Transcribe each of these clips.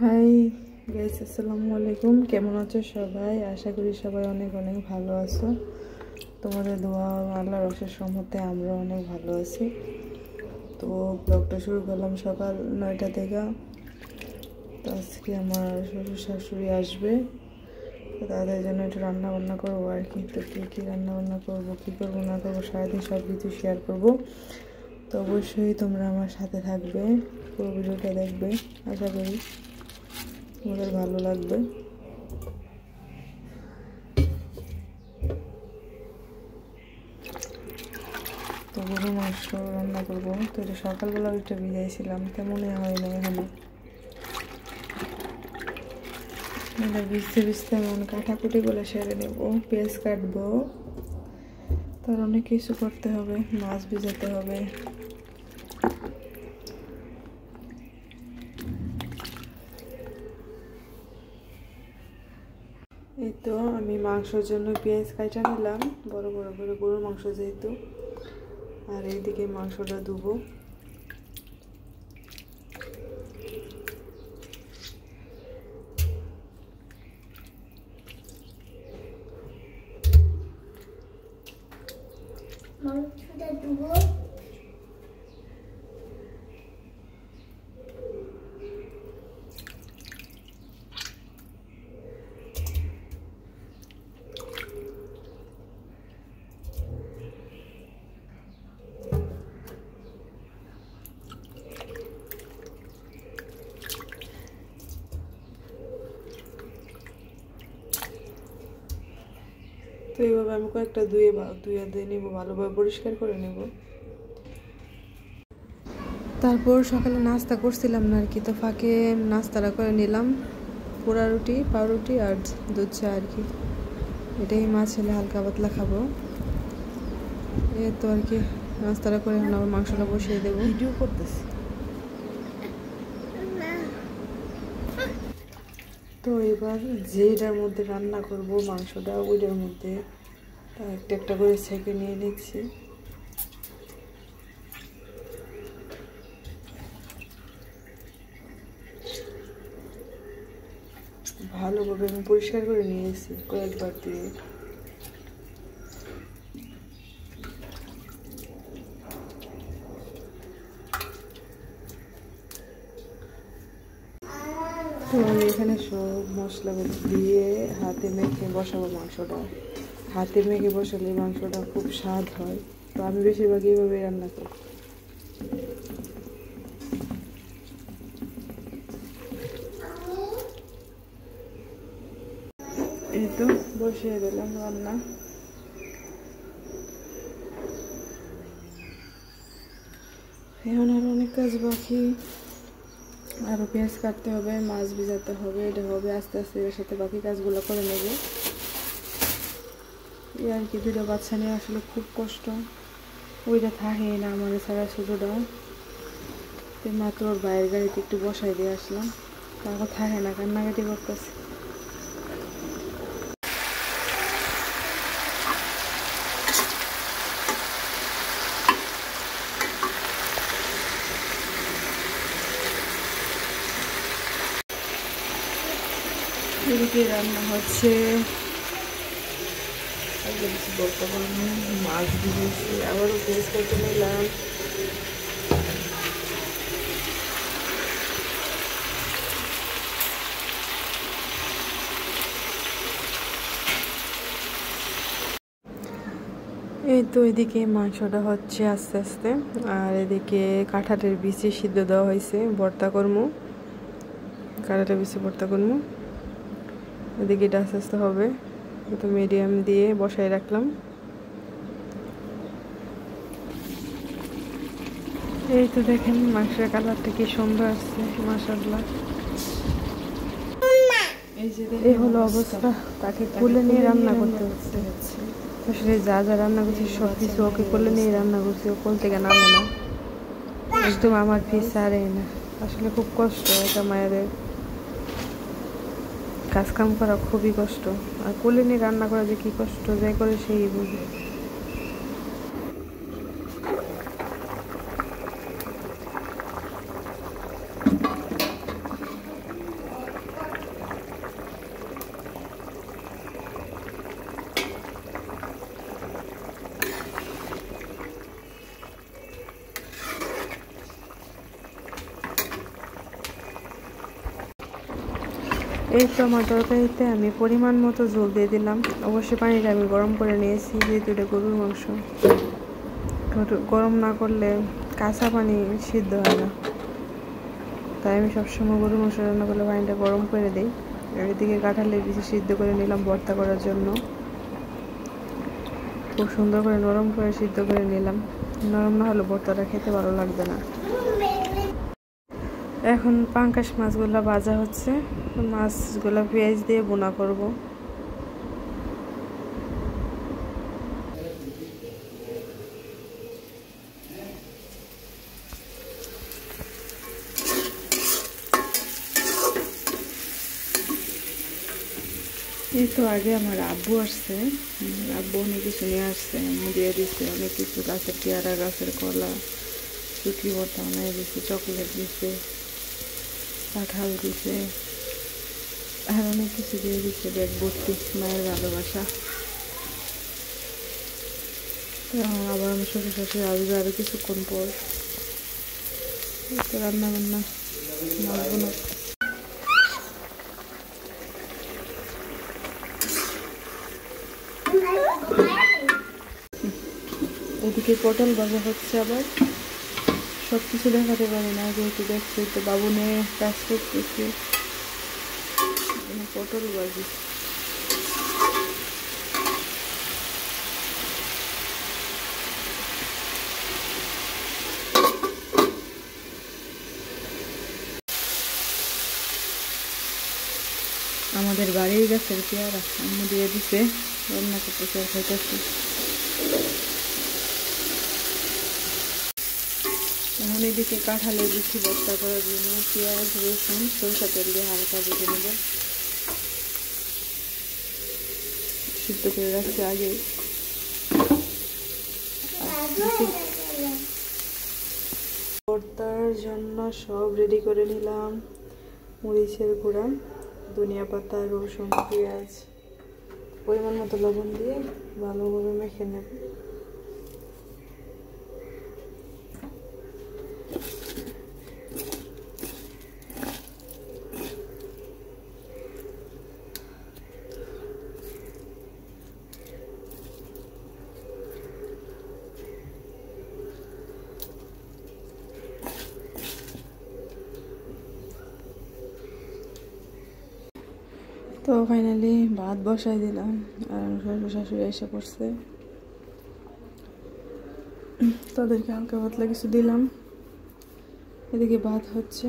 Hi guys, আসসালামু আলাইকুম। কেমন আছো সবাই? আশা করি সবাই অনেক অনেক ভালো আছো। তোমাদের দোয়া আল্লাহর অশেষ রহমতে আমরা অনেক ভালো আছি। তো ব্লগটা শুরু করলাম সকাল 9টা থেকে। তো আজকে আমার শ্বশুর শাশুড়ি আসবে, তো তাদের জন্য একটু রান্না বান্না করবো আর কি। তো কী রান্না বান্না করবো, কী করবো না করবো সারাদিন সব কিছু শেয়ার করবো। তো অবশ্যই তোমরা আমার সাথে থাকবে, পুরো ভিডিওটা দেখবে। আশা করি তোমাদের ভালো লাগবে। তো গরু মাংস রান্না করবো। তো এটা সকালবেলা ওইটা ভিজাইছিলাম, তেমনই হয় না এখনো। এটা ভিজতে ভিজতে এমন কাটাকুটি বলে সেরে নেবো, পেঁয়াজ কাটবো, তার অনেক কিছু করতে হবে, মাছ ভিজাতে হবে। এই তো আমি মাংসের জন্য পেঁয়াজ কাটা নিলাম বড় বড় করে, গরুর মাংস যেহেতু। আর এইদিকে মাংসটা ধুবো। মাংসটা ধুবো। তো এইভাবে আমি কয়েকটা ধুয়ে নেবো, ভালোভাবে পরিষ্কার করে নেব। তারপর সকালে নাস্তা করছিলাম না আর কি, তো ফাঁকে নাস্তাটা করে নিলাম। পোড়া রুটি, পাউরুটি আর দুধ চা আর কি। এটাই মা ছেলে হালকা পাতলা খাবো। এ তো আর কি নাস্তাটা করে এখন আবার মাংসটা বসিয়ে দেবো। ভিডিও করতেছি। তো এবার যেটার মধ্যে রান্না করব মাংসটা, ওইটার মধ্যে একটা একটা করে ছেঁকে নিয়ে নিচ্ছি। ভালোভাবে আমি পরিষ্কার করে নিয়েছি কয়েকবার দিয়ে। তো আমি এখানে সব মশলা দিয়ে হাতে মেখে বসাবো মাংসটা। হাতে মেখে বসালে মাংসটা খুব স্বাদ হয়। তো আমি বেশিরভাগ এইভাবে রান্না করি। এই তো বসিয়ে দিলাম রান্না। এখন আর অনেক কাজ বাকি, আরও পেঁয়াজ কাটতে হবে, মাছ ভিজাতে হবে, এটা হবে আস্তে আস্তে। এর সাথে বাকি কাজগুলো করে নেব। এই আর কি, দুটো বাচ্চা নিয়ে আসলে খুব কষ্ট। ওইটা থাকে না আমার ছাড়া, ছোটোটা মাত্র ওর বাইরের গাড়িতে একটু বসাই দিয়ে আসলাম, তারপর থাকে না, কান্নাকাটি করতেছে। এদিকে রান্না হচ্ছে, মাছ দিয়েছি, আবারও পেঁয়াজ কেটে নিলাম। এই তো এদিকে মাংসটা হচ্ছে আস্তে আস্তে, আর এদিকে কাঁঠালের বিচি সিদ্ধ দেওয়া হয়েছে, ভর্তা করবো। কাঁঠালের বিচি ভর্তা করবো। এদিকে এটা আস্তে আস্তে হবে। তো মিডিয়াম দিয়ে বসাই রাখলাম। এই তো দেখেন মাংসের কালারটা কি সুন্দর আসছে, মাশাআল্লাহ। এই হলো অবস্থা, তাকে কোলে নিয়ে রান্না করতে হচ্ছে। আসলে যা যা রান্না করছি সব কিছু ওকে কোলে নিয়ে রান্না করছি, ও কোল থেকে নামে না, একদম আমার পিস ছাড়েই না। আসলে খুব কষ্ট, এটা মায়েদের কাজ কাম করা খুবই কষ্ট। আর কোলে নিয়ে রান্না করা যে কি কষ্ট, যে করে সেই বুঝে। এই তো আমার তরকারিতে আমি পরিমাণ মতো ঝোল দিয়ে দিলাম। অবশ্যই পানিটা আমি গরম করে নিয়েছি, যেহেতু এটা গরুর মাংস। গরম না করলে কাঁচা পানি সিদ্ধ হয় না, তাই আমি সবসময় গরুর মাংস রান্না করলে পানিটা গরম করে দিই। এদিকে কাঁঠালের বিচি সিদ্ধ করে নিলাম ভর্তা করার জন্য। খুব সুন্দর করে নরম করে সিদ্ধ করে নিলাম, নরম না হলে ভর্তাটা খেতে ভালো লাগবে না। এখন পাঙ্কাশ মাছগুলো ভাজা হচ্ছে, মাছগুলো পেঁয়াজ দিয়ে বোনা করব। এই তো আগে আমার আব্বু আসছে, আব্বু অনেক কিছু নিয়ে আসছে, দিয়ে দিচ্ছে অনেক কিছু, গাছের পেয়ারা, গাছের কলা, শুটকি ভর্তা বানিয়ে দিচ্ছে, চকলেট দিচ্ছে, কাঁঠাল দিচ্ছে, আর অনেক কিছু দিয়ে দিচ্ছে, ব্যাগ ভর্তি মায়ের ভালোবাসা। আবার আমার শ্বশুর শাশুড়ি আসবে আরো কিছুক্ষণ পর। তো রান্না বান্না মাছবো না। এদিকে পটল ভাজা হচ্ছে। আবার সব কিছু দেখাতে পারি না, যেহেতু দেখছি তো বাবু নিয়ে কাজ করতেছি। পটল ভাজি, আমাদের বাড়ির গাছের পেয়ারা আম্মু দিয়ে দিছে, রান্না করতেছে আর খাইতেছি। এখন এদিকে কাঁঠালের বিচি ভর্তা করার জন্য পেঁয়াজ, রসুন, সরষা তেল দিয়ে হালকা ভেজে নেব। সিদ্ধ করে রাখছি আগে। ভর্তার জন্য সব রেডি করে নিলাম, মরিচের গুঁড়া, ধনিয়া পাতা, রসুন, পেঁয়াজ, পরিমাণ মতো লবণ দিয়ে ভালোভাবে মেখে নেব। তো ফাইনালি ভাত বসাই দিলাম, আর শ্বশুর শাশুড়ি এসে পড়ছে, তাদেরকে হালকা পাতলা কিছু দিলাম। এদিকে ভাত হচ্ছে।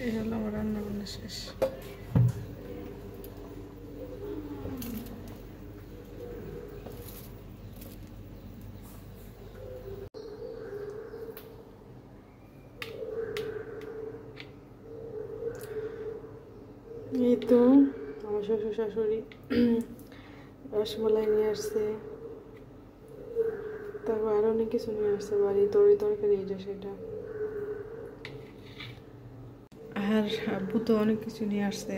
এই হলো আমার রান্না বান্না শেষ। এই তো আমার শ্বশুর শাশুড়ি রসমালাই নিয়ে আসছে, তারপর আরো অনেক কিছু নিয়ে আসছে, বাড়ি তরকারি এটা সেটা। আর আব্বু তো অনেক কিছু নিয়ে আসছে,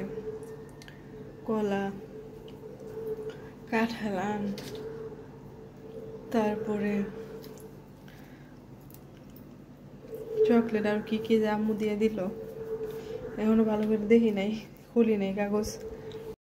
কলা, কাঁঠাল আম, তারপরে চকলেট, আর কি কি যে আম্মু দিয়ে দিল, এখনো ভালো করে দেখি নাই, খুলি নাই কাগজ।